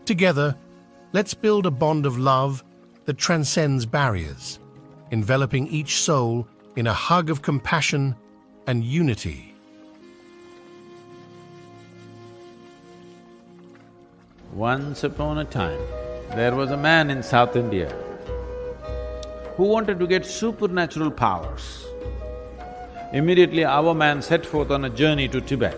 Together, let's build a bond of love that transcends barriers, enveloping each soul in a hug of compassion and unity. Once upon a time, there was a man in South India who wanted to get supernatural powers. Immediately our man set forth on a journey to Tibet.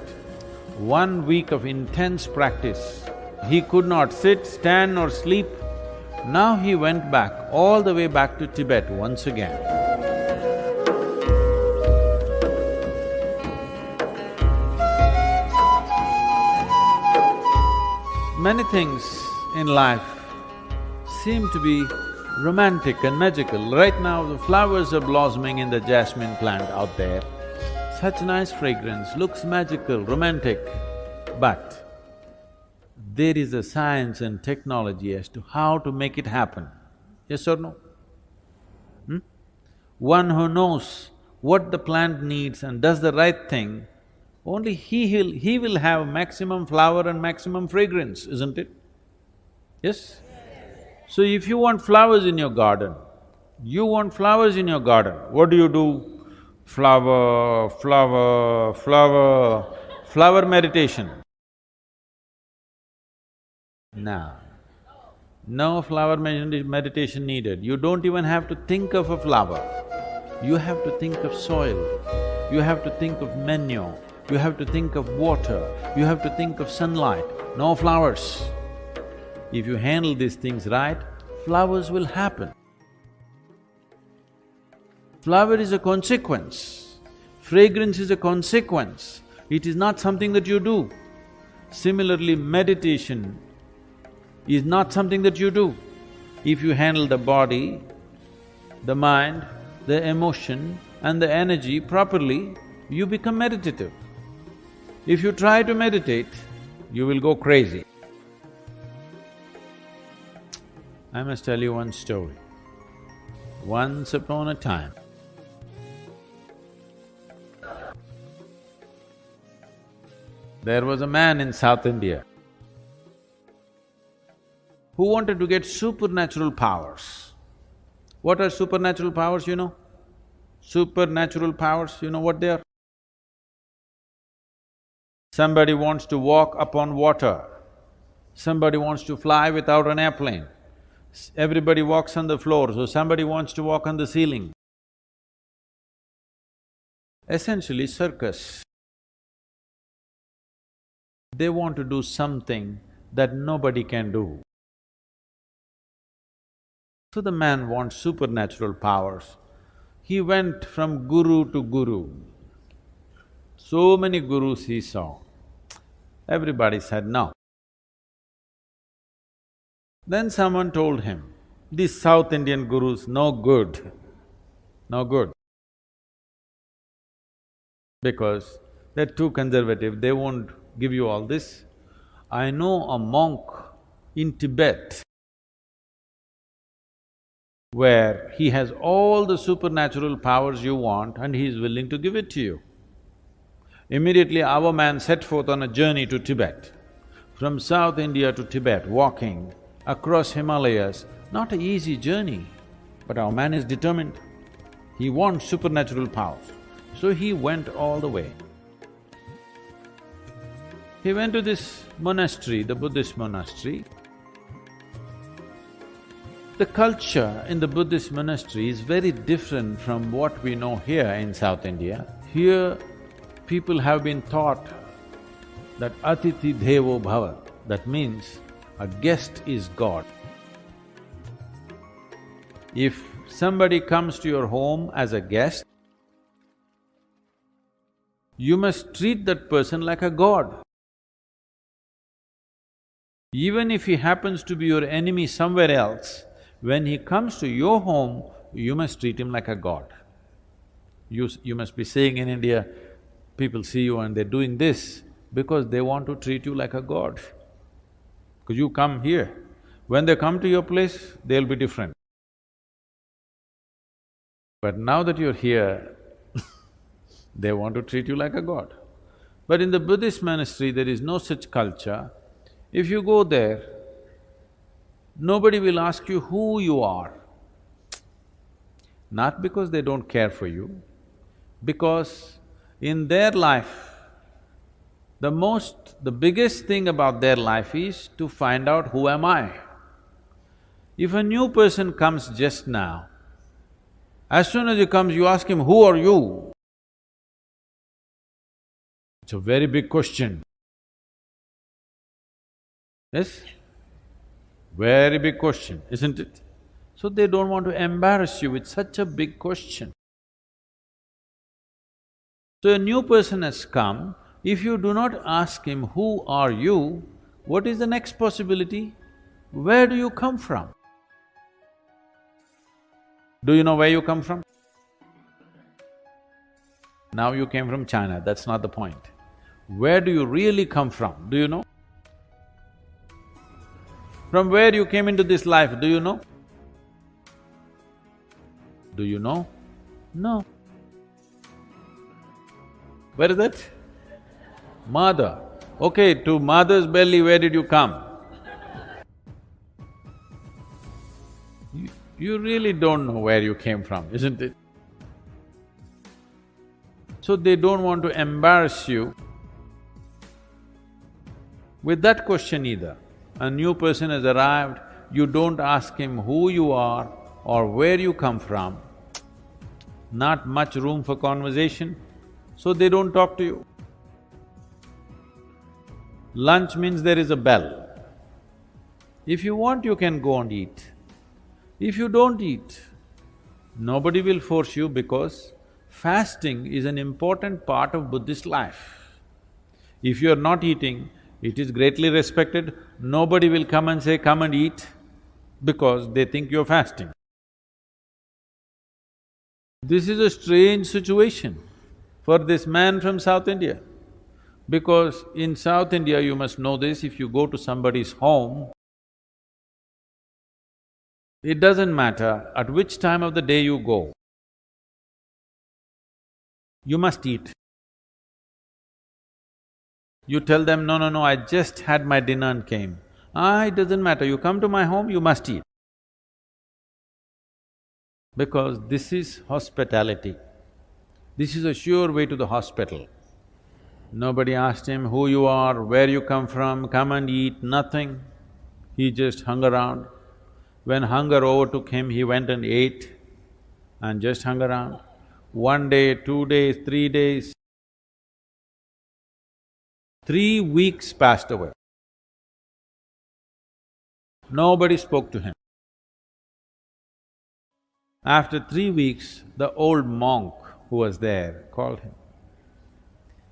1 week of intense practice. He could not sit, stand or sleep. Now he went back, all the way back to Tibet once again. Many things in life seem to be romantic and magical. Right now, the flowers are blossoming in the jasmine plant out there. Such nice fragrance, looks magical, romantic. But there is a science and technology as to how to make it happen. Yes or no? One who knows what the plant needs and does the right thing, only he will have maximum flower and maximum fragrance, isn't it? Yes? So if you want flowers in your garden, what do? Flower, flower, flower, flower meditation. No flower meditation needed. You don't even have to think of a flower. You have to think of soil, you have to think of manure, you have to think of water, you have to think of sunlight, no flowers. If you handle these things right, flowers will happen. Flower is a consequence, fragrance is a consequence, it is not something that you do. Similarly, meditation is not something that you do. If you handle the body, the mind, the emotion and the energy properly, you become meditative. If you try to meditate, you will go crazy. I must tell you one story. Once upon a time, there was a man in South India who wanted to get supernatural powers. What are supernatural powers, you know? Supernatural powers, you know what they are? Somebody wants to walk upon water, somebody wants to fly without an airplane, everybody walks on the floor, so somebody wants to walk on the ceiling. Essentially, circus. They want to do something that nobody can do. So the man wants supernatural powers. He went from guru to guru. So many gurus he saw. Everybody said no. Then someone told him, these South Indian gurus, no good, no good. Because they're too conservative, they won't give you all this. I know a monk in Tibet where he has all the supernatural powers you want and he is willing to give it to you. Immediately our man set forth on a journey to Tibet. From South India to Tibet, walking across Himalayas, not an easy journey, but our man is determined. He wants supernatural powers, so he went all the way. He went to this monastery, the Buddhist monastery. The culture in the Buddhist monastery is very different from what we know here in South India. Here, people have been taught that Atiti Devo Bhava, that means a guest is God. If somebody comes to your home as a guest, you must treat that person like a god. Even if he happens to be your enemy somewhere else, when he comes to your home, you must treat him like a god. You must be saying in India, people see you and they're doing this because they want to treat you like a god. Because you come here, when they come to your place, they'll be different. But now that you're here, they want to treat you like a god. But in the Buddhist monastery, there is no such culture. If you go there, Nobody will ask you who you are. Not because they don't care for you, because in their life, the biggest thing about their life is to find out who am I. If a new person comes just now, as soon as he comes, you ask him, who are you? It's a very big question. Yes? Very big question, isn't it? So they don't want to embarrass you with such a big question. So a new person has come, if you do not ask him, who are you, what is the next possibility? Where do you come from? Do you know where you come from? Now you came from China, that's not the point. Where do you really come from, do you know? From where you came into this life, do you know? Do you know? No. Where is that? Mother. Okay, to mother's belly, where did you come? You really don't know where you came from, isn't it? So they don't want to embarrass you with that question either. A new person has arrived, you don't ask him who you are or where you come from, not much room for conversation, so they don't talk to you. Lunch means there is a bell. If you want, you can go and eat. If you don't eat, nobody will force you because fasting is an important part of Buddhist life. If you are not eating, it is greatly respected, nobody will come and say, come and eat, because they think you're fasting. This is a strange situation for this man from South India, because in South India, you must know this, if you go to somebody's home, it doesn't matter at which time of the day you go, you must eat. You tell them, no, no, no, I just had my dinner and came. It doesn't matter, you come to my home, you must eat. Because this is hospitality. This is a sure way to the hospital. Nobody asked him who you are, where you come and eat, nothing. He just hung around. When hunger overtook him, he went and ate and just hung around. 1 day, 2 days, 3 days, 3 weeks passed away. Nobody spoke to him. After 3 weeks, the old monk who was there called him.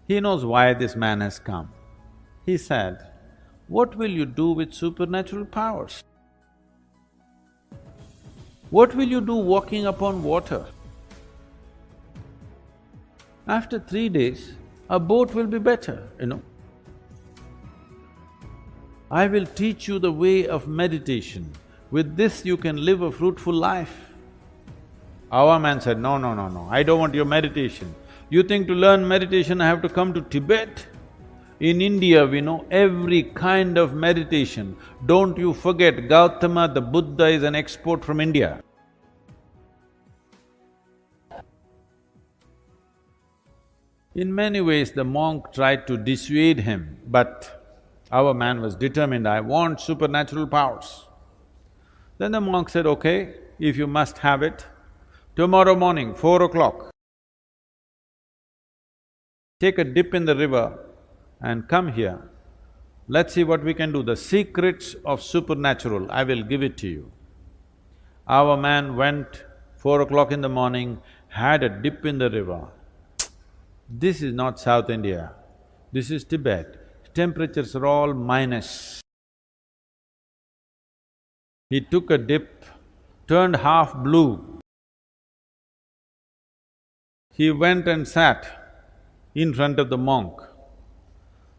He knows why this man has come. He said, what will you do with supernatural powers? What will you do walking upon water? After 3 days, a boat will be better, you know. I will teach you the way of meditation. With this you can live a fruitful life. Our man said, no, no, no, no, I don't want your meditation. You think to learn meditation I have to come to Tibet? In India we know every kind of meditation. Don't you forget, Gautama the Buddha is an export from India. In many ways the monk tried to dissuade him, but our man was determined, I want supernatural powers. Then the monk said, okay, if you must have it, tomorrow morning, 4 o'clock, take a dip in the river and come here. Let's see what we can do. The secrets of supernatural, I will give it to you. Our man went 4 o'clock in the morning, had a dip in the river. This is not South India, this is Tibet. Temperatures are all minus. He took a dip, turned half blue. He went and sat in front of the monk.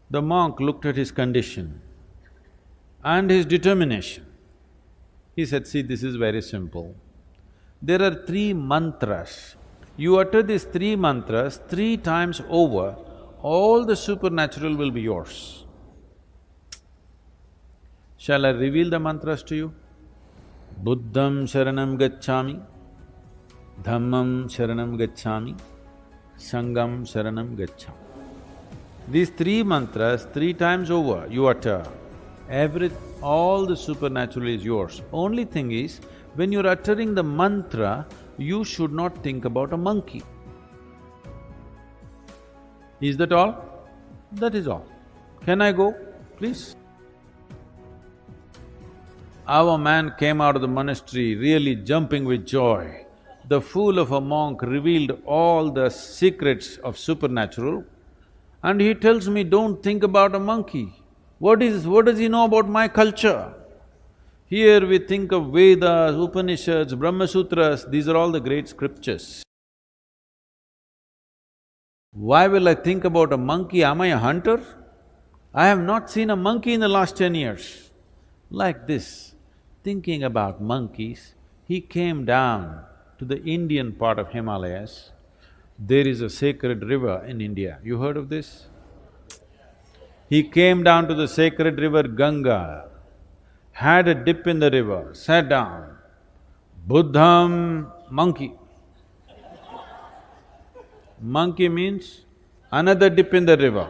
The monk looked at his condition and his determination. He said, see, this is very simple. There are 3 mantras. You utter these 3 mantras 3 times over, all the supernatural will be yours. Shall I reveal the mantras to you? Buddham sharanam gacchami, Dhammam sharanam gacchami, Sangham sharanam gacchami. These three mantras, three times over, you utter. All the supernatural is yours. Only thing is, when you're uttering the mantra, you should not think about a monkey. Is that all? That is all. Can I go, please? Our man came out of the monastery really jumping with joy. The fool of a monk revealed all the secrets of supernatural, and he tells me, don't think about a monkey. What does he know about my culture? Here we think of Vedas, Upanishads, Brahma Sutras, these are all the great scriptures. Why will I think about a monkey? Am I a hunter? I have not seen a monkey in the last 10 years. Like this, thinking about monkeys, he came down to the Indian part of Himalayas. There is a sacred river in India. You heard of this? He came down to the sacred river Ganga, had a dip in the river, sat down. Buddham, monkey. Monkey means another dip in the river.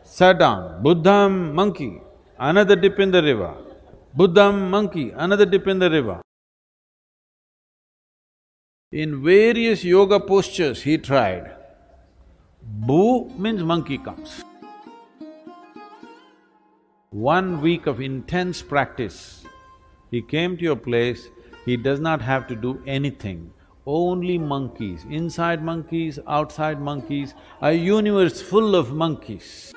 Sat down. Buddham, monkey. Another dip in the river. Buddham, monkey. Another dip in the river. In various yoga postures he tried. Bu means monkey comes. 1 week of intense practice, he came to your place, he does not have to do anything. Only monkeys, inside monkeys, outside monkeys, a universe full of monkeys.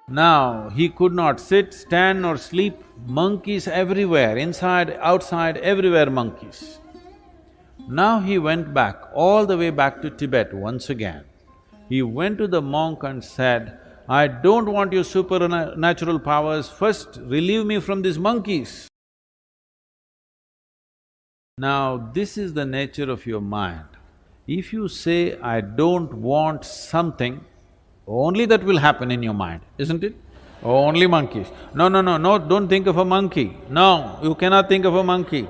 Now, he could not sit, stand or sleep, monkeys everywhere, inside, outside, everywhere monkeys. Now he went back, all the way back to Tibet once again. He went to the monk and said, I don't want your supernatural powers, first relieve me from these monkeys. Now, this is the nature of your mind. If you say, I don't want something, only that will happen in your mind, isn't it? Only monkeys. No, don't think of a monkey. No, you cannot think of a monkey.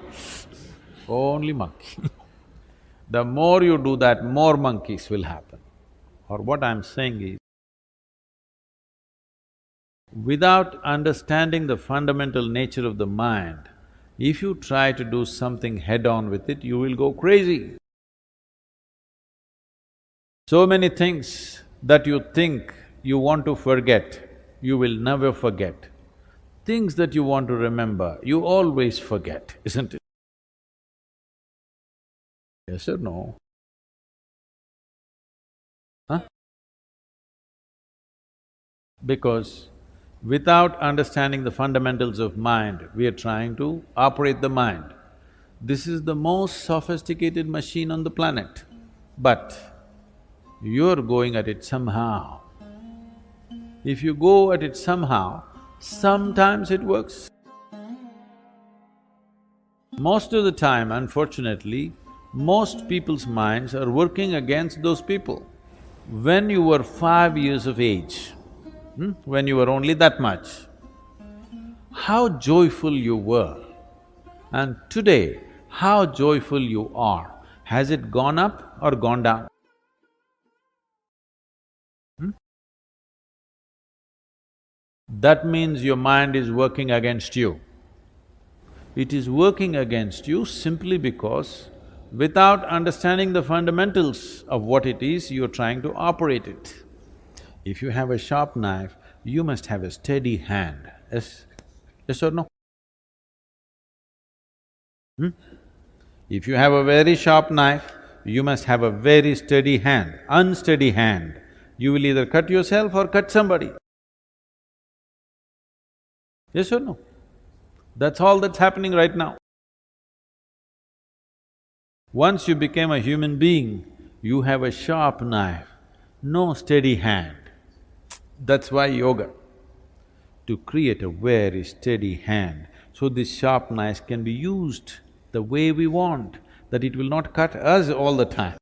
Only monkey. The more you do that, more monkeys will happen. Or what I'm saying is, without understanding the fundamental nature of the mind, if you try to do something head-on with it, you will go crazy. So many things that you think you want to forget, you will never forget. Things that you want to remember, you always forget, isn't it? Yes or no? Huh? Because without understanding the fundamentals of mind, we are trying to operate the mind. This is the most sophisticated machine on the planet, but you're going at it somehow. If you go at it somehow, sometimes it works. Most of the time, unfortunately, most people's minds are working against those people. When you were 5 years of age, when you were only that much, how joyful you were, and today, how joyful you are. Has it gone up or gone down? That means your mind is working against you. It is working against you simply because without understanding the fundamentals of what it is, you're trying to operate it. If you have a sharp knife, you must have a steady hand, yes? Yes or no? If you have a very sharp knife, you must have a very steady hand. Unsteady hand, you will either cut yourself or cut somebody. Yes or no? That's all that's happening right now. Once you became a human being, you have a sharp knife, no steady hand. That's why yoga, to create a very steady hand, so this sharp knife can be used the way we want, that it will not cut us all the time.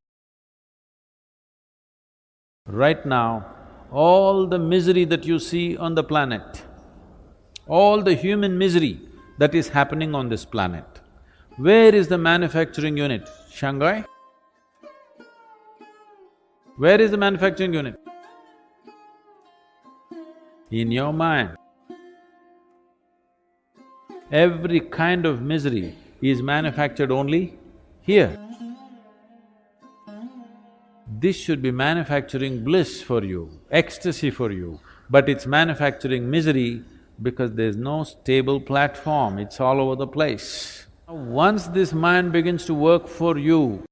Right now, all the misery that you see on the planet, all the human misery, that is happening on this planet. Where is the manufacturing unit? Shanghai? Where is the manufacturing unit? In your mind. Every kind of misery is manufactured only here. This should be manufacturing bliss for you, ecstasy for you, but it's manufacturing misery because there's no stable platform, it's all over the place. Once this mind begins to work for you,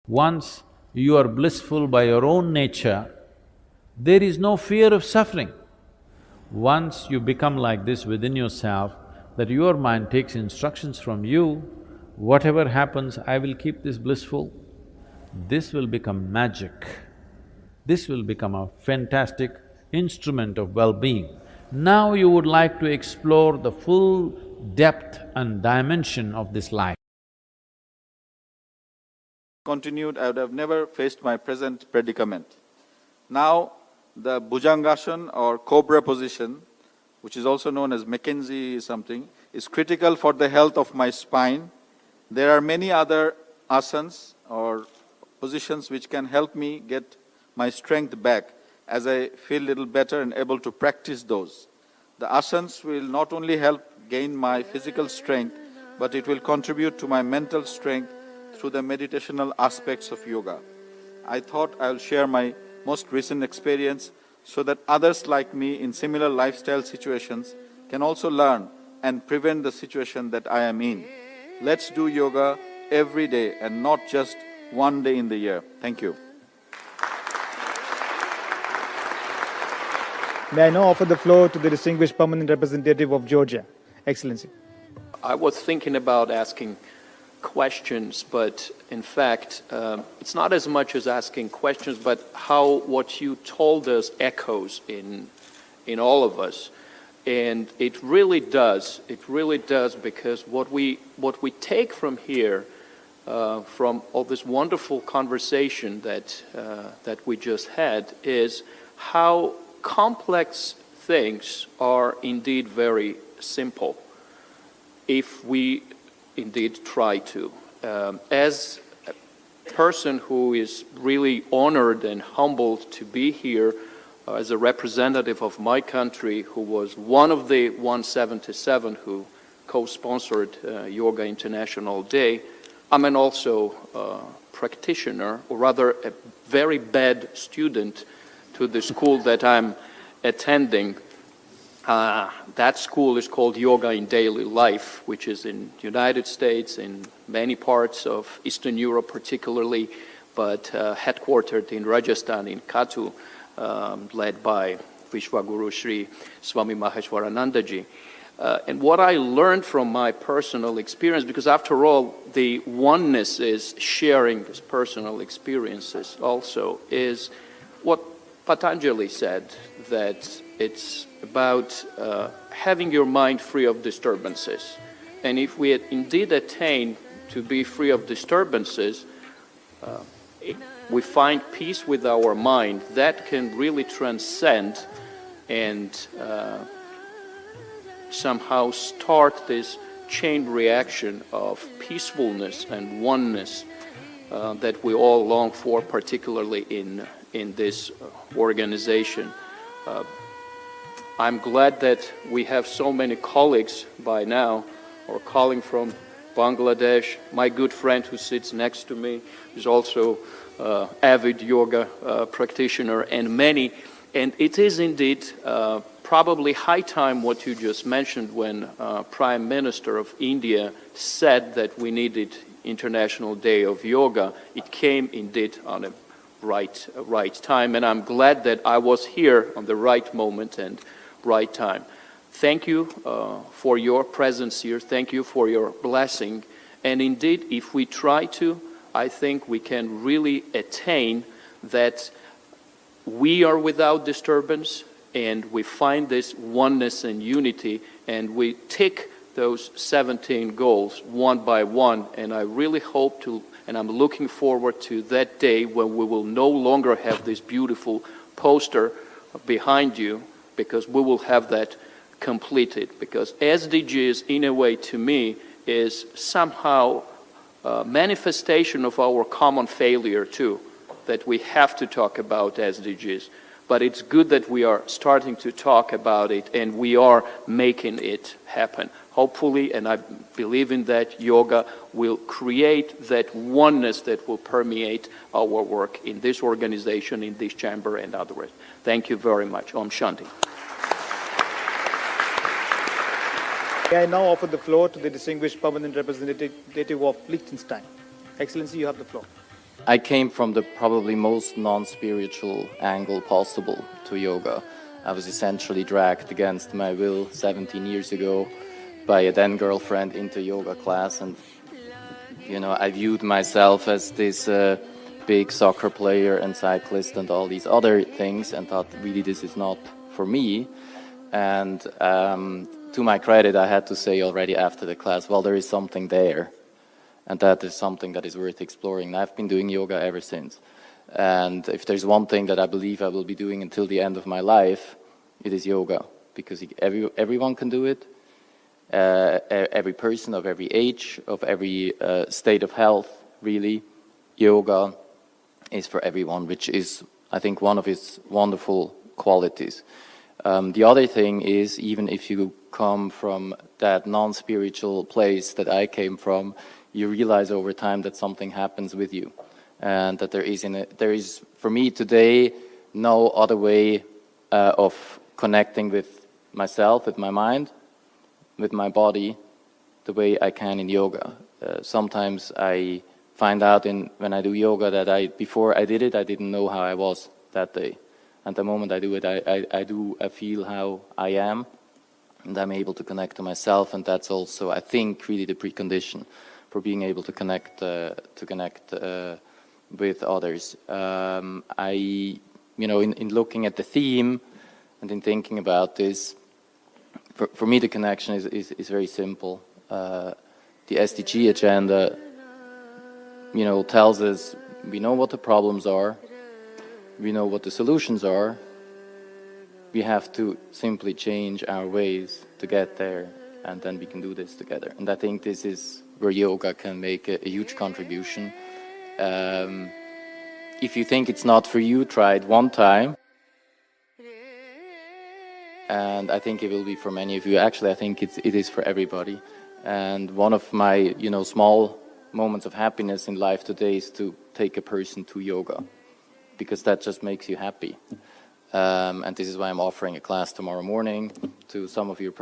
once you are blissful by your own nature, there is no fear of suffering. Once you become like this within yourself, that your mind takes instructions from you, whatever happens, I will keep this blissful, this will become magic. This will become a fantastic instrument of well-being. Now you would like to explore the full depth and dimension of this life. Continued, I would have never faced my present predicament. Now, the Bhujangasana or cobra position, which is also known as Mackenzie something, is critical for the health of my spine. There are many other asanas or positions which can help me get my strength back as I feel little better and able to practice those. The asanas will not only help gain my physical strength, but it will contribute to my mental strength through the meditational aspects of yoga. I thought I'll share my most recent experience so that others like me in similar lifestyle situations can also learn and prevent the situation that I am in. Let's do yoga every day and not just one day in the year. Thank you. May I now offer the floor to the distinguished permanent representative of Georgia, Excellency. I was thinking about asking questions, but in fact, it's not as much as asking questions, but how what you told us echoes in all of us. And it really does, because what we take from here, from all this wonderful conversation that we just had, is how complex things are indeed very simple if we indeed try to. As a person who is really honored and humbled to be here as a representative of my country, who was one of the 177 who co-sponsored Yoga International Day, I'm an also practitioner, or rather a very bad student to the school that I'm attending. That school is called Yoga in Daily Life, which is in the United States, in many parts of Eastern Europe particularly, but headquartered in Rajasthan, in Kathu, led by Vishwaguru Sri Swami Maheshwaranandaji. And what I learned from my personal experience, because after all, the oneness is sharing these personal experiences also, is what Patanjali said, that it's about having your mind free of disturbances. And if we indeed attain to be free of disturbances, we find peace with our mind that can really transcend and somehow start this chain reaction of peacefulness and oneness that we all long for, particularly in this organization. I'm glad that we have so many colleagues by now, or calling from Bangladesh. My good friend who sits next to me is also avid yoga practitioner, and many. And it is indeed probably high time what you just mentioned when Prime Minister of India said that we needed International Day of Yoga. It came indeed on a right time, and I'm glad that I was here on the right moment and right time. Thank you for your presence here. Thank you for your blessing. And indeed, if we try to, I think we can really attain that we are without disturbance, and we find this oneness and unity, and we tick those 17 goals one by one. And I really hope to, and I'm looking forward to that day when we will no longer have this beautiful poster behind you, because we will have that completed, because SDGs, in a way, to me, is somehow a manifestation of our common failure too, that we have to talk about SDGs. But it's good that we are starting to talk about it and we are making it happen. Hopefully, and I believe in that, yoga will create that oneness that will permeate our work in this organization, in this chamber, and otherwise. Thank you very much. Om Shanti. May I now offer the floor to the distinguished permanent representative of Liechtenstein. Excellency, you have the floor. I came from the probably most non-spiritual angle possible to yoga. I was essentially dragged against my will 17 years ago by a then girlfriend into yoga class, and I viewed myself as this big soccer player and cyclist and all these other things, and thought really this is not for me. And to my credit, I had to say already after the class, well, there is something there. And that is something that is worth exploring. And I've been doing yoga ever since. And if there's one thing that I believe I will be doing until the end of my life, it is yoga. Because everyone can do it. Every person of every age, of every state of health, really. Yoga is for everyone, which is, I think, one of its wonderful qualities. The other thing is, even if you come from that non-spiritual place that I came from, you realize over time that something happens with you, and that there is for me today no other way of connecting with myself, with my mind, with my body, the way I can in yoga. Sometimes I find out when I do yoga that before I did it, I didn't know how I was that day, and the moment I do it, I feel how I am, and I'm able to connect to myself, and that's also, I think, really the precondition for being able to connect with others. In looking at the theme and in thinking about this, for me the connection is very simple. The SDG agenda, tells us we know what the problems are, we know what the solutions are. We have to simply change our ways to get there, and then we can do this together. And I think this is where yoga can make a huge contribution. If you think it's not for you, try it one time. And I think it will be for many of you. Actually, I think it is for everybody. And one of my, small moments of happiness in life today is to take a person to yoga, because that just makes you happy. And this is why I'm offering a class tomorrow morning to some of you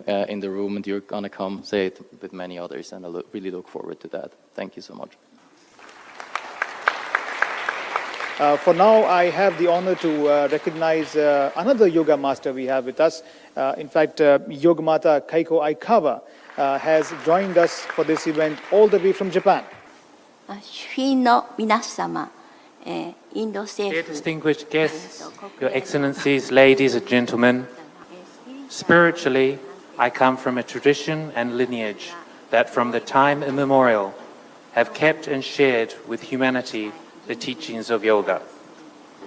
in the room, and you're going to come say it with many others, and I really look forward to that. Thank you so much. For now, I have the honor to recognize another yoga master we have with us. In fact, Yogamata Kaiko Aikawa has joined us for this event all the way from Japan. Dear distinguished guests, Your Excellencies, ladies and gentlemen, spiritually, I come from a tradition and lineage that from the time immemorial have kept and shared with humanity the teachings of yoga.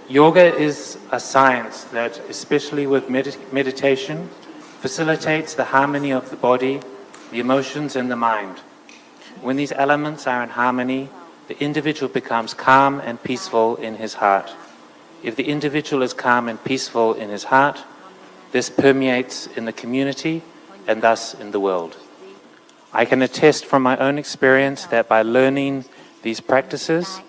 Yoga is a science that, especially with meditation, facilitates the harmony of the body, the emotions and the mind. When these elements are in harmony, the individual becomes calm and peaceful in his heart. If the individual is calm and peaceful in his heart, this permeates in the community and thus in the world. I can attest from my own experience that by learning these practices,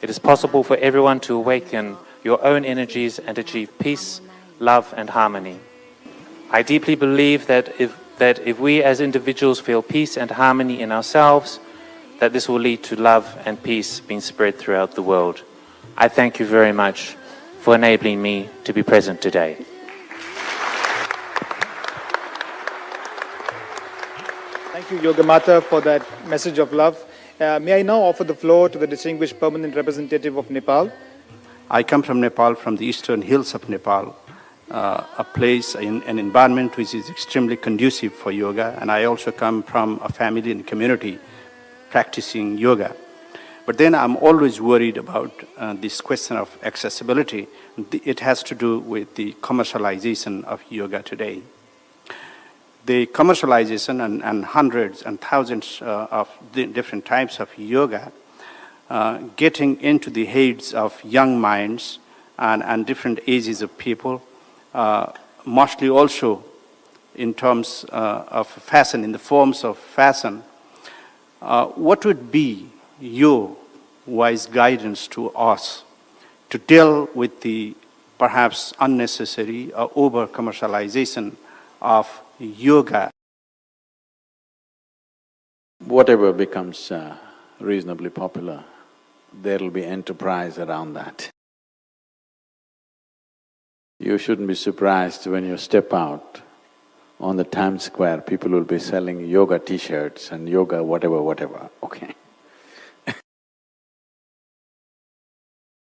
it is possible for everyone to awaken your own energies and achieve peace, love and harmony. I deeply believe that if we as individuals feel peace and harmony in ourselves, that this will lead to love and peace being spread throughout the world. I thank you very much for enabling me to be present today. Thank you, Yogamata, for that message of love. May I now offer the floor to the distinguished permanent representative of Nepal. I come from Nepal, from the eastern hills of Nepal, a place, an environment which is extremely conducive for yoga, and I also come from a family and community practicing yoga. But then I'm always worried about this question of accessibility. It has to do with the commercialization of yoga today. The commercialization and hundreds and thousands of different types of yoga getting into the heads of young minds and different ages of people, mostly also in terms of fashion, in the forms of fashion. What would be your wise guidance to us to deal with the perhaps unnecessary or over-commercialization of yoga? Whatever becomes reasonably popular, there will be enterprise around that. You shouldn't be surprised when you step out on the Times Square, people will be selling yoga t-shirts and yoga whatever, okay?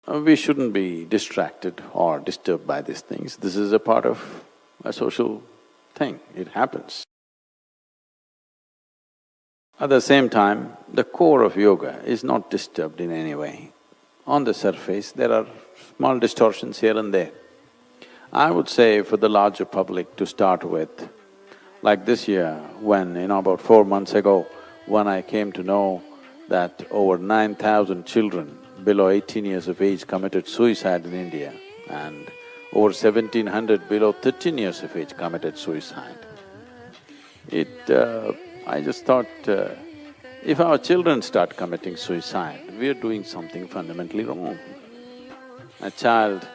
We shouldn't be distracted or disturbed by these things. This is a part of a social thing, it happens. At the same time, the core of yoga is not disturbed in any way. On the surface, there are small distortions here and there. I would say for the larger public to start with, like this year, when, about 4 months ago, when I came to know that over 9,000 children below 18 years of age committed suicide in India and over 1,700 below 13 years of age committed suicide. I just thought, if our children start committing suicide, we are doing something fundamentally wrong. A child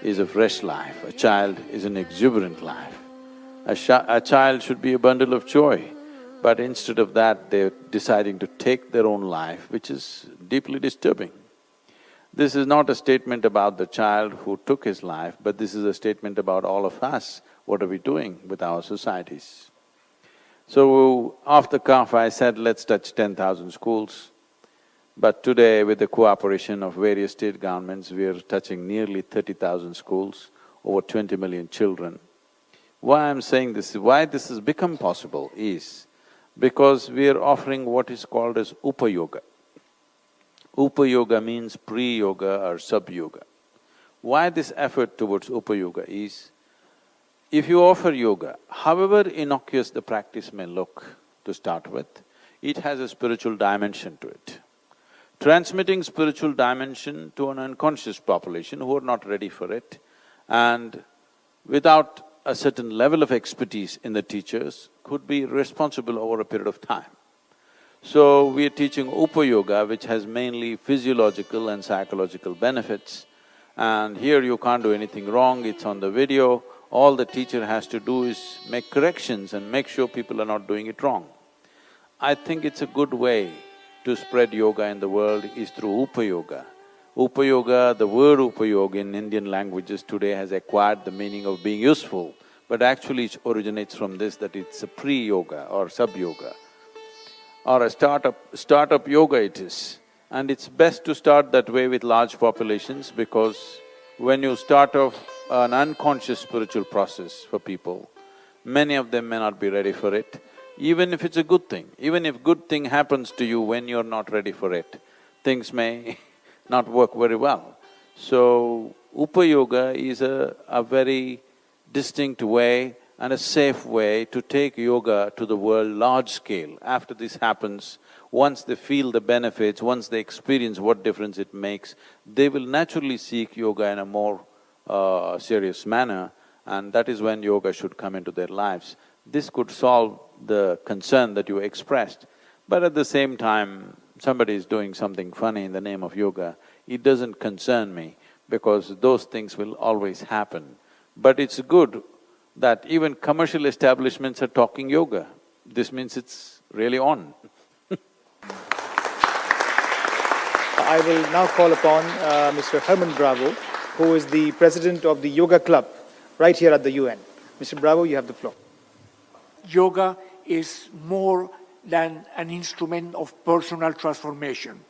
is a fresh life, a child is an exuberant life. A child should be a bundle of joy, but instead of that, they're deciding to take their own life, which is deeply disturbing. This is not a statement about the child who took his life, but this is a statement about all of us. What are we doing with our societies? So, off the cuff, I said, let's touch 10,000 schools. But today, with the cooperation of various state governments, we are touching nearly 30,000 schools, over 20 million children. Why I'm saying this, why this has become possible is because we are offering what is called as Upa-yoga. Upa-yoga means pre-yoga or sub-yoga. Why this effort towards Upa-yoga is, if you offer yoga, however innocuous the practice may look to start with, it has a spiritual dimension to it. Transmitting spiritual dimension to an unconscious population who are not ready for it, and without a certain level of expertise in the teachers, could be responsible over a period of time. So, we are teaching Upa-yoga, which has mainly physiological and psychological benefits, and here you can't do anything wrong, it's on the video. All the teacher has to do is make corrections and make sure people are not doing it wrong. I think it's a good way to spread yoga in the world is through Upa-yoga. Upa-yoga, the word Upa-yoga in Indian languages today has acquired the meaning of being useful, but actually it originates from this, that it's a pre-yoga or sub-yoga or a startup yoga it is. And it's best to start that way with large populations, because when you start off an unconscious spiritual process for people, many of them may not be ready for it, even if it's a good thing. Even if good thing happens to you when you're not ready for it, things may not work very well. So, Upa-yoga is a very distinct way and a safe way to take yoga to the world large scale. After this happens, once they feel the benefits, once they experience what difference it makes, they will naturally seek yoga in a more serious manner, and that is when yoga should come into their lives. This could solve the concern that you expressed, but at the same time, somebody is doing something funny in the name of yoga, it doesn't concern me, because those things will always happen. But it's good that even commercial establishments are talking yoga. This means it's really on. I will now call upon Mr. Herman Bravo, who is the president of the Yoga Club right here at the UN. Mr. Bravo, you have the floor. Yoga is more than an instrument of personal transformation.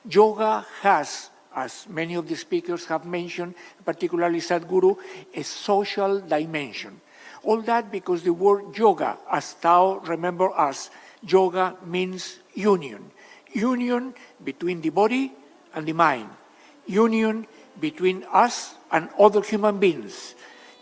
Yoga has, as many of the speakers have mentioned, particularly Sadhguru, a social dimension. All that because the word yoga, as Tao remember us, yoga means union. Union between the body and the mind, union between us and other human beings,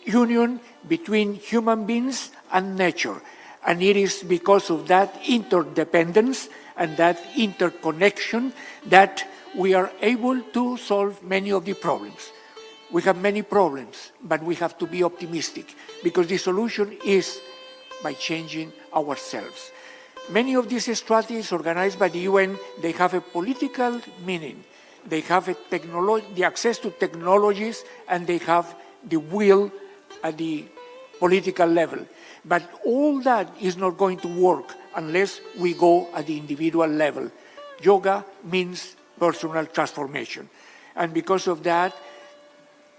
union between human beings and nature. And it is because of that interdependence and that interconnection that we are able to solve many of the problems. We have many problems, but we have to be optimistic, because the solution is by changing ourselves. Many of these strategies organized by the UN, they have a political meaning. They have the access to technologies, and they have the will at the political level. But all that is not going to work unless we go at the individual level. Yoga means personal transformation. And because of that,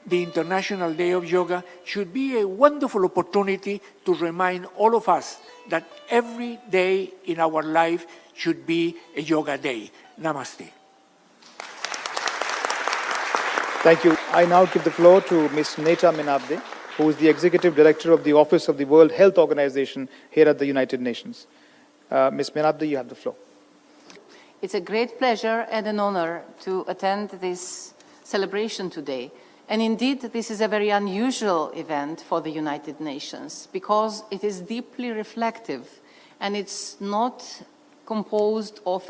the International Day of Yoga should be a wonderful opportunity to remind all of us that every day in our life should be a yoga day. Namaste. Thank you. I now give the floor to Ms. Neta Menabde, who is the Executive Director of the Office of the World Health Organization here at the United Nations. Ms. Menabde, you have the floor. It's a great pleasure and an honor to attend this celebration today. And indeed, this is a very unusual event for the United Nations, because it is deeply reflective, and it's not composed of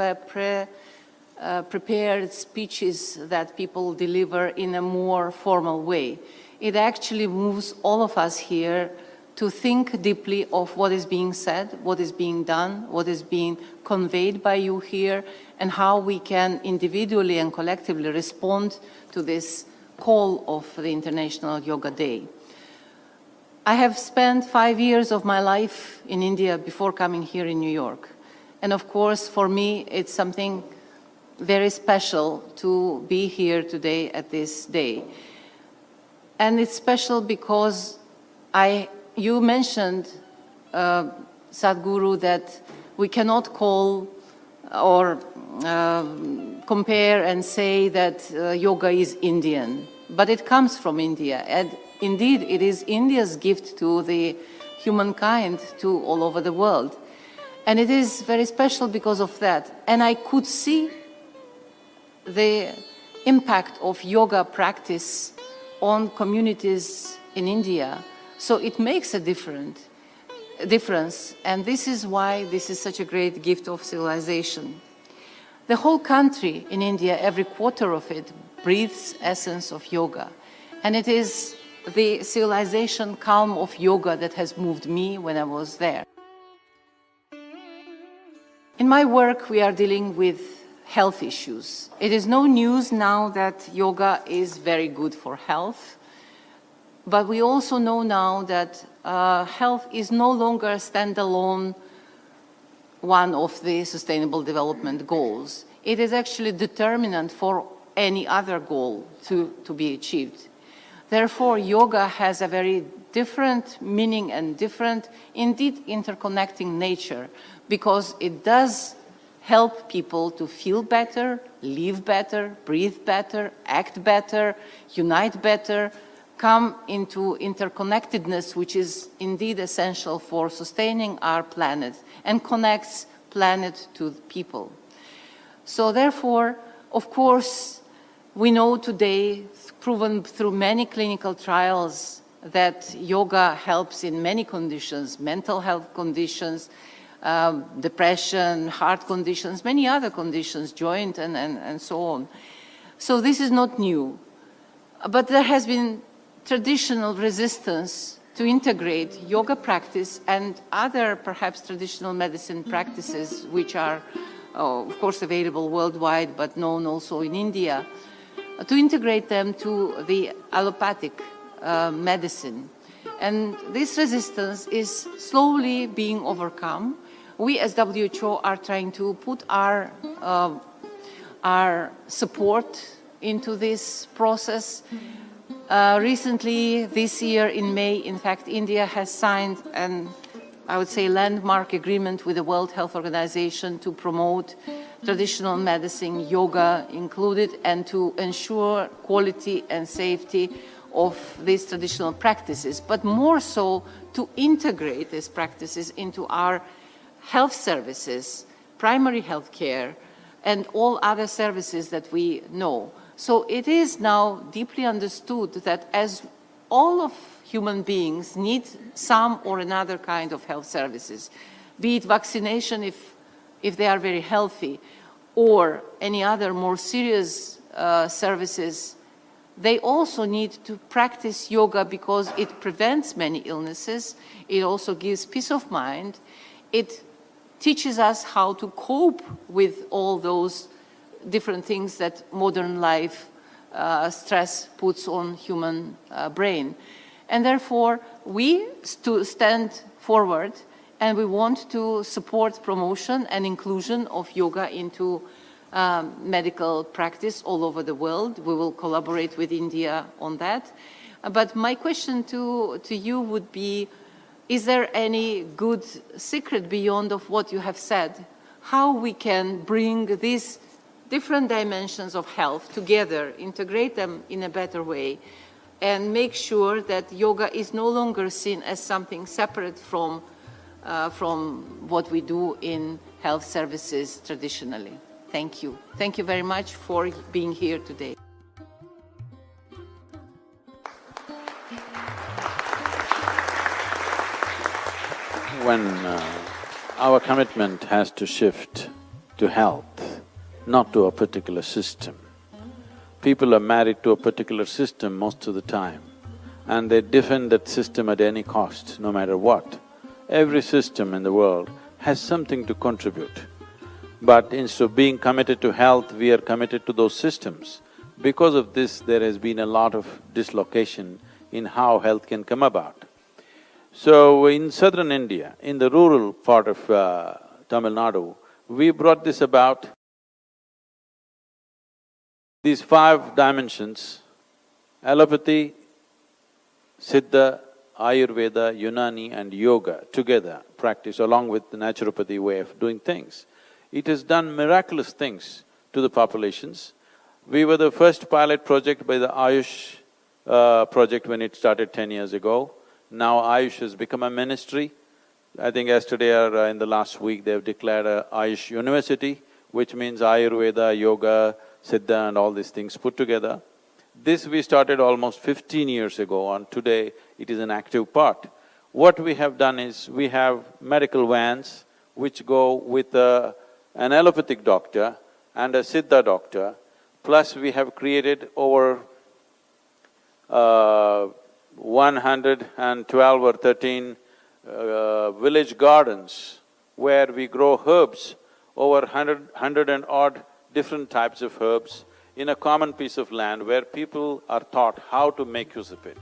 prepared speeches that people deliver in a more formal way. It actually moves all of us here to think deeply of what is being said, what is being done, what is being conveyed by you here, and how we can individually and collectively respond to this call of the International Yoga Day. I have spent 5 years of my life in India before coming here in New York. And of course, for me, it's something very special to be here today at this day. And it's special because you mentioned, Sadhguru, that we cannot call or compare and say that yoga is Indian, but it comes from India. And indeed, it is India's gift to the humankind, to all over the world. And it is very special because of that. And I could see the impact of yoga practice on communities in India. So it makes a difference. And this is why this is such a great gift of civilization. The whole country in India, every quarter of it, breathes essence of yoga. And it is the civilization calm of yoga that has moved me when I was there. In my work, we are dealing with health issues. It is no news now that yoga is very good for health, but we also know now that health is no longer a standalone one of the Sustainable Development Goals. It is actually determinant for any other goal to be achieved. Therefore, yoga has a very different meaning and different, indeed, interconnecting nature, because it does help people to feel better, live better, breathe better, act better, unite better, come into interconnectedness, which is indeed essential for sustaining our planet and connects planet to people. So therefore, of course, we know today, proven through many clinical trials, that yoga helps in many conditions, mental health conditions, depression, heart conditions, many other conditions, joint and so on. So this is not new. But there has been traditional resistance to integrate yoga practice and other perhaps traditional medicine practices, which are of course available worldwide but known also in India, to integrate them to the allopathic medicine. And this resistance is slowly being overcome. We as WHO are trying to put our support into this process. Recently, this year in May, in fact, India has signed an, I would say, landmark agreement with the World Health Organization to promote traditional medicine, yoga included, and to ensure quality and safety of these traditional practices, but more so to integrate these practices into our health services, primary health care, and all other services that we know. So it is now deeply understood that as all of human beings need some or another kind of health services, be it vaccination if they are very healthy, or any other more serious services, they also need to practice yoga because it prevents many illnesses, it also gives peace of mind, it teaches us how to cope with all those different things that modern life stress puts on human brain. And therefore, we stand forward and we want to support promotion and inclusion of yoga into medical practice all over the world. We will collaborate with India on that. But my question to you would be, is there any good secret beyond of what you have said? How we can bring these different dimensions of health together, integrate them in a better way, and make sure that yoga is no longer seen as something separate from what we do in health services traditionally. Thank you. Thank you very much for being here today. When our commitment has to shift to health, not to a particular system. People are married to a particular system most of the time, and they defend that system at any cost, no matter what. Every system in the world has something to contribute. But instead of being committed to health, we are committed to those systems. Because of this, there has been a lot of dislocation in how health can come about. So in southern India, in the rural part of Tamil Nadu, we brought this about. These 5 dimensions, allopathy, Siddha, Ayurveda, Unani and Yoga together practice along with the naturopathy way of doing things. It has done miraculous things to the populations. We were the first pilot project by the Ayush project when it started 10 years ago. Now Ayush has become a ministry. I think yesterday or in the last week they've declared a Ayush University, which means Ayurveda, Yoga, Siddha and all these things put together. This we started almost 15 years ago, and today it is an active part. What we have done is, we have medical vans which go with an allopathic doctor and a Siddha doctor, plus we have created over 112 or 13 village gardens where we grow herbs, over 100 and odd different types of herbs in a common piece of land where people are taught how to make use of it.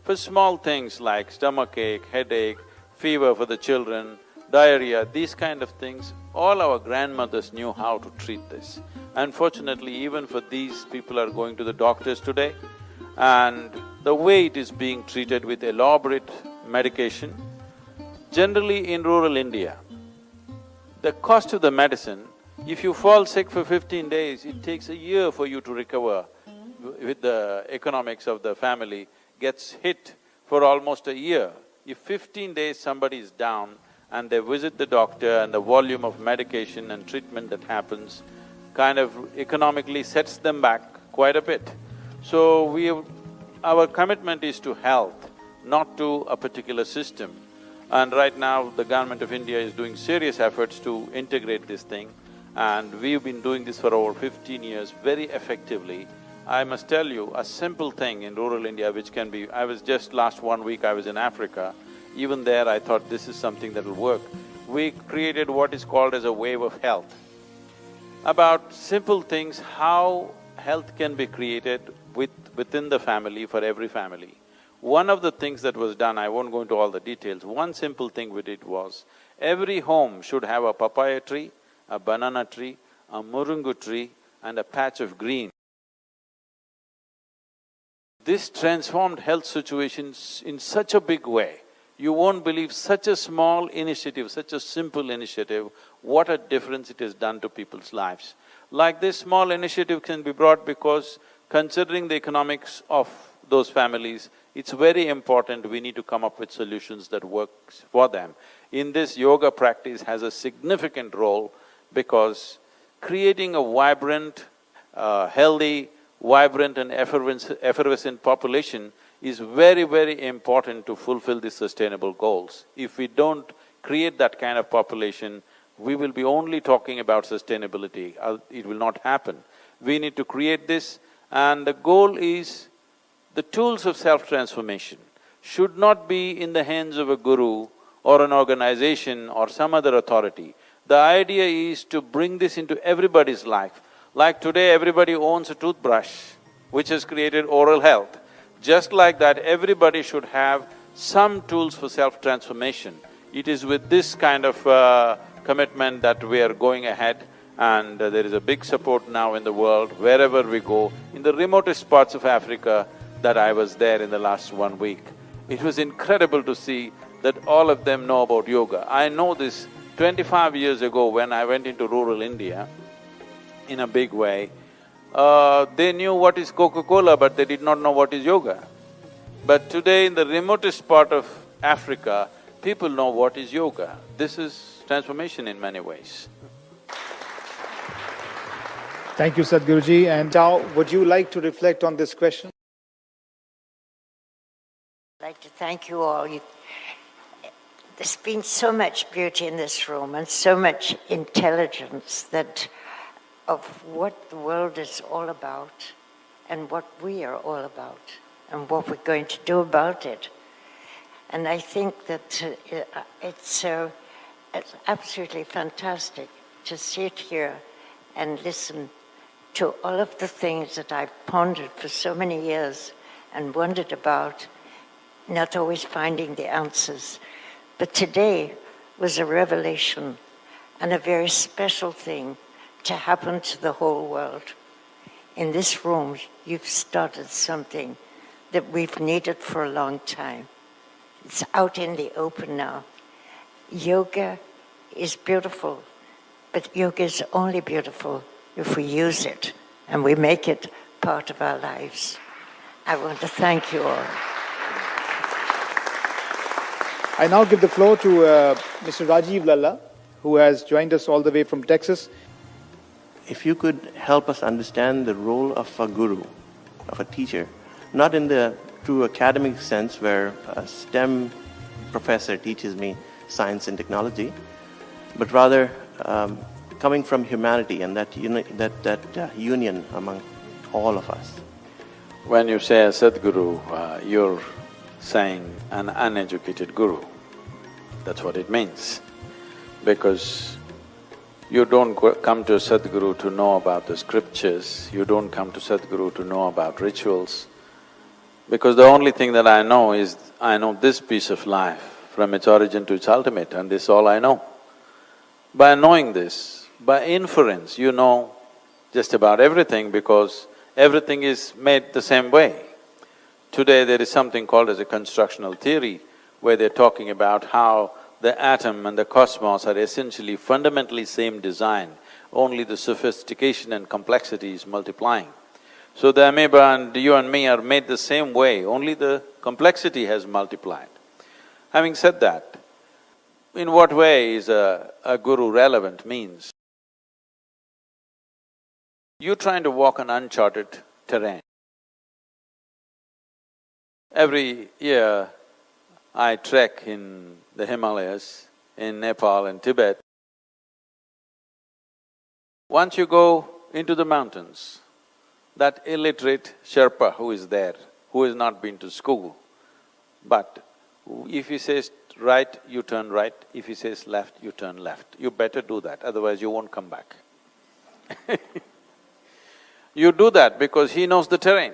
For small things like stomachache, headache, fever for the children, diarrhea, these kind of things, all our grandmothers knew how to treat this. Unfortunately, even for these, people are going to the doctors today, and the way it is being treated with elaborate medication, generally in rural India, the cost of the medicine, if you fall sick for 15 days, it takes a year for you to recover. With the economics of the family, gets hit for almost a year. If 15 days somebody is down and they visit the doctor, and the volume of medication and treatment that happens kind of economically sets them back quite a bit. So our commitment is to health, not to a particular system. And right now, the government of India is doing serious efforts to integrate this thing, and we've been doing this for over 15 years very effectively. I must tell you, a simple thing in rural India which can be… I was just last 1 week I was in Africa, even there I thought this is something that will work. We created what is called as a wave of health. About simple things, how health can be created within the family, for every family. One of the things that was done, I won't go into all the details, one simple thing we did was, every home should have a papaya tree, a banana tree, a murungu tree and a patch of green. This transformed health situations in such a big way. You won't believe such a small initiative, such a simple initiative, what a difference it has done to people's lives. Like this small initiative can be brought because considering the economics of those families, it's very important we need to come up with solutions that works for them. In this, yoga practice has a significant role because creating a vibrant, healthy, vibrant and effervescent population is very, very important to fulfill the sustainable goals. If we don't create that kind of population, we will be only talking about sustainability, it will not happen. We need to create this, and the goal is the tools of self-transformation should not be in the hands of a guru or an organization or some other authority. The idea is to bring this into everybody's life. Like today, everybody owns a toothbrush, which has created oral health. Just like that, everybody should have some tools for self-transformation. It is with this kind of commitment that we are going ahead, and there is a big support now in the world, wherever we go. In the remotest parts of Africa that I was there in the last 1 week, it was incredible to see that all of them know about yoga. I know this 25 years ago when I went into rural India in a big way, they knew what is Coca-Cola, but they did not know what is yoga. But today in the remotest part of Africa, people know what is yoga. This is transformation in many ways. Thank you, Sadhguruji. And now, would you like to reflect on this question? I'd like to thank you all. There's been so much beauty in this room and so much intelligence that of what the world is all about and what we are all about and what we're going to do about it. And I think that it's absolutely fantastic to sit here and listen to all of the things that I've pondered for so many years and wondered about, not always finding the answers. But today was a revelation and a very special thing to happen to the whole world. In this room, you've started something that we've needed for a long time. It's out in the open now. Yoga is beautiful, but yoga is only beautiful if we use it and we make it part of our lives. I want to thank you all. I now give the floor to Mr. Rajiv Lalla, who has joined us all the way from Texas. If you could help us understand the role of a guru, of a teacher, not in the true academic sense where a STEM professor teaches me science and technology, but rather coming from humanity and that union among all of us. When you say a Sadhguru, you're saying an uneducated guru. That's what it means. Because you don't come to a Sadhguru to know about the scriptures, you don't come to Sadhguru to know about rituals. Because the only thing that I know is, I know this piece of life from its origin to its ultimate, and this is all I know. By knowing this, by inference, you know just about everything because everything is made the same way. Today there is something called as a constructional theory, where they're talking about how the atom and the cosmos are essentially fundamentally same design, only the sophistication and complexity is multiplying. So the amoeba and you and me are made the same way, only the complexity has multiplied. Having said that, in what way is a guru relevant means you're trying to walk on uncharted terrain. Every year, I trek in the Himalayas, in Nepal and Tibet. Once you go into the mountains, that illiterate Sherpa who is there, who has not been to school, but if he says right, you turn right, if he says left, you turn left. You better do that, otherwise you won't come back. You do that because he knows the terrain.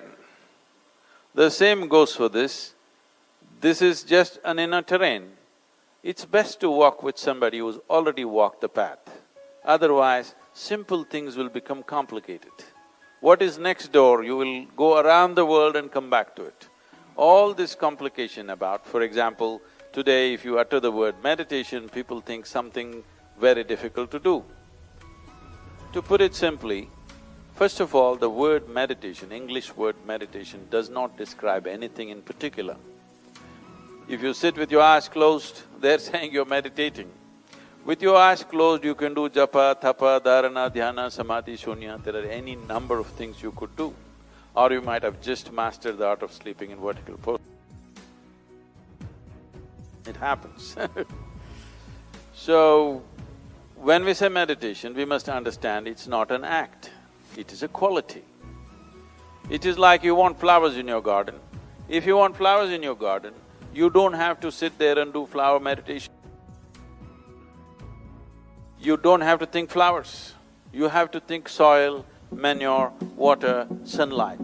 The same goes for this. This is just an inner terrain. It's best to walk with somebody who's already walked the path. Otherwise, simple things will become complicated. What is next door, you will go around the world and come back to it. All this complication about, for example, today if you utter the word meditation, people think something very difficult to do. To put it simply, first of all, the word meditation, English word meditation, does not describe anything in particular. If you sit with your eyes closed, they're saying you're meditating. With your eyes closed, you can do japa, tapa, dharana, dhyana, samadhi, shunya. There are any number of things you could do. Or you might have just mastered the art of sleeping in vertical pose. It happens. So, when we say meditation, we must understand it's not an act, it is a quality. It is like you want flowers in your garden. If you want flowers in your garden, you don't have to sit there and do flower meditation. You don't have to think flowers. You have to think soil, manure, water, sunlight.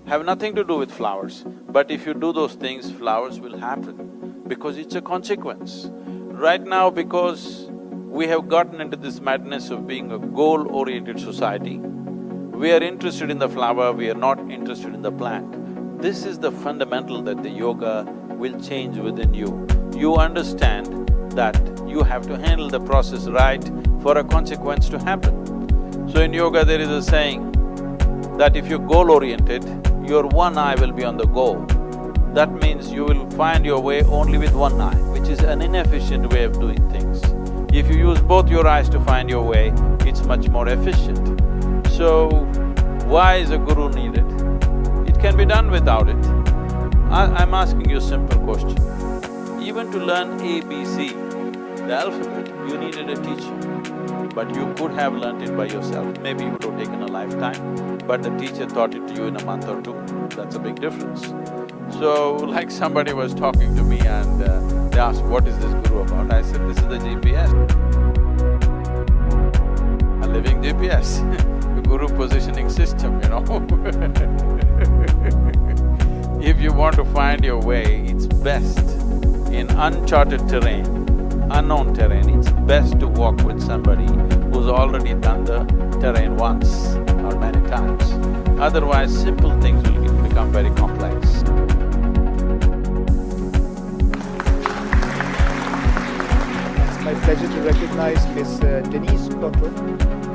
Have nothing to do with flowers. But if you do those things, flowers will happen because it's a consequence. Right now, because we have gotten into this madness of being a goal-oriented society, we are interested in the flower, we are not interested in the plant. This is the fundamental that the yoga will change within you. You understand that you have to handle the process right for a consequence to happen. So in yoga there is a saying that if you're goal-oriented, your one eye will be on the goal. That means you will find your way only with one eye, which is an inefficient way of doing things. If you use both your eyes to find your way, it's much more efficient. So, why is a guru needed? It can be done without it. I'm asking you a simple question. Even to learn ABC, the alphabet, you needed a teacher. But you could have learnt it by yourself. Maybe it would have taken a lifetime, but the teacher taught it to you in a month or two. That's a big difference. So, like somebody was talking to me and they asked, what is this guru about? I said, this is the GPS. A living GPS, the guru positioning system, you know. If you want to find your way, it's best in uncharted terrain, unknown terrain, it's best to walk with somebody who's already done the terrain once or many times. Otherwise, simple things will become very complex. It's my pleasure to recognize Ms. Denise Cottrell,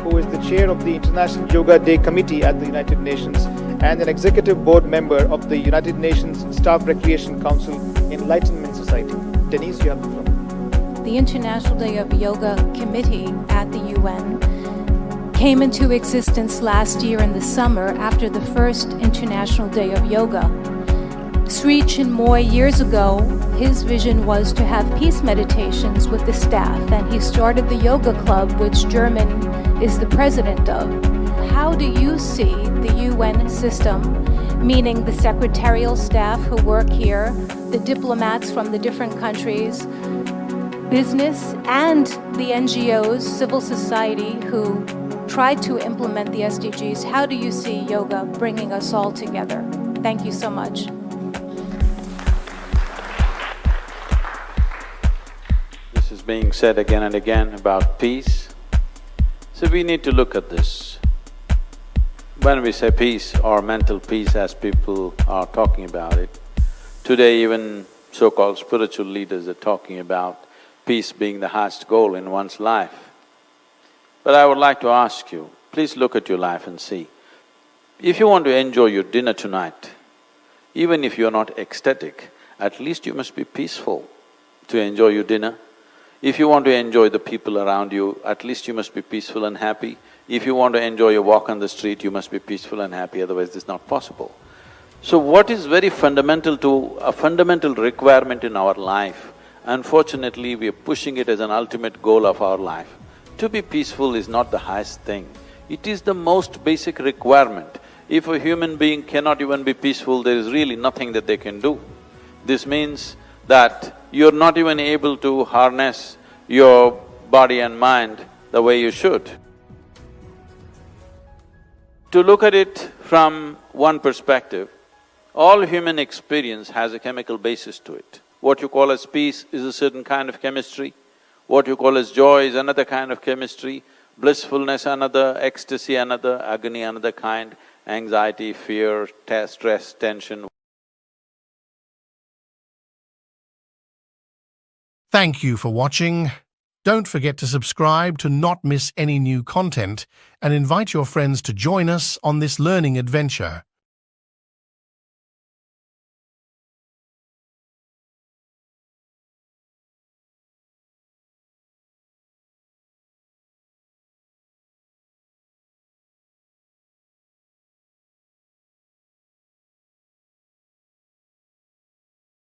who is the chair of the International Yoga Day Committee at the United Nations and an executive board member of the United Nations Staff Recreation Council Enlightenment Society. Denise, you have the floor. The International Day of Yoga Committee at the UN came into existence last year in the summer after the first International Day of Yoga. Sri Chinmoy years ago, his vision was to have peace meditations with the staff, and he started the yoga club, which German is the president of. How do you see the UN system, meaning the secretarial staff who work here, the diplomats from the different countries, business and the NGOs, civil society who try to implement the SDGs, how do you see yoga bringing us all together? Thank you so much. This is being said again and again about peace. So we need to look at this. When we say peace or mental peace as people are talking about it, today even so-called spiritual leaders are talking about peace being the highest goal in one's life. But I would like to ask you, please look at your life and see. If you want to enjoy your dinner tonight, even if you're not ecstatic, at least you must be peaceful to enjoy your dinner. If you want to enjoy the people around you, at least you must be peaceful and happy. If you want to enjoy your walk on the street, you must be peaceful and happy, otherwise this is not possible. So what is very fundamental to… a fundamental requirement in our life, unfortunately we are pushing it as an ultimate goal of our life. To be peaceful is not the highest thing, it is the most basic requirement. If a human being cannot even be peaceful, there is really nothing that they can do. This means that you're not even able to harness your body and mind the way you should. To look at it from one perspective, all human experience has a chemical basis to it. What you call as peace is a certain kind of chemistry, what you call as joy is another kind of chemistry, blissfulness another, ecstasy another, agony another kind, anxiety, fear, stress, tension. Thank you for watching. Don't forget to subscribe to not miss any new content and invite your friends to join us on this learning adventure.